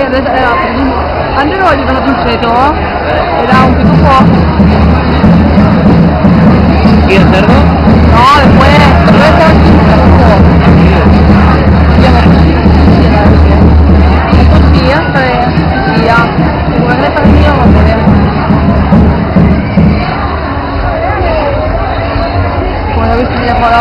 adesso antes lo ayudamos un cheto, era un pico poco. ¿Y el cerdo? No, después estaba un poco. Esto sí, y ya, igual de partido vamos a ver. Como lo viste ya por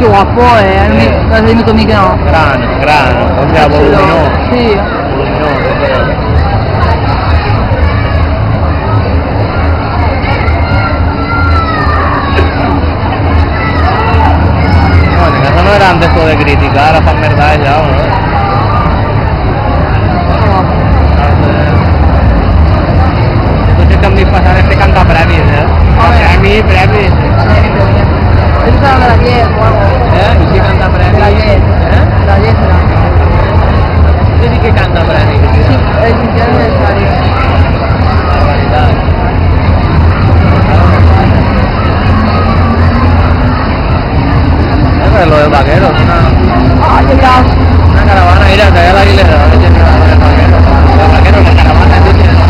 che guapo non è venuto mica no. Grano, o sea, voluminoso. Sì. Voluminoso, però. Bueno, que eso no era antes todo de criticar a fan verdad ya, ¿no? Entonces también pasar este canta previs, ¿eh? Previs. Eso será de la 10 o algo. ¿Eh? ¿Y si canta previs? De la 10. ¿Eh? De la 10 será. Este sí que canta previs. Sí, el 20 aniversario. Barbaridad. Es lo del vaquero, es Ah, qué bravo. una caravana, mira, que hay la isla de vaquero. El vaquero, la caravana, ¿tú tienes?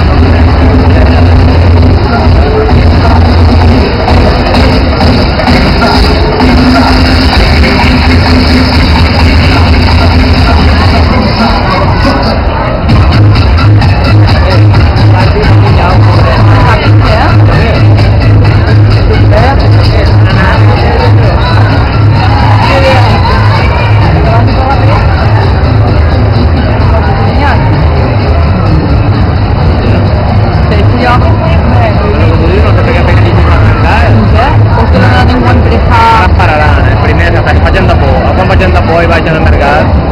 Facendo poi vai al mercato.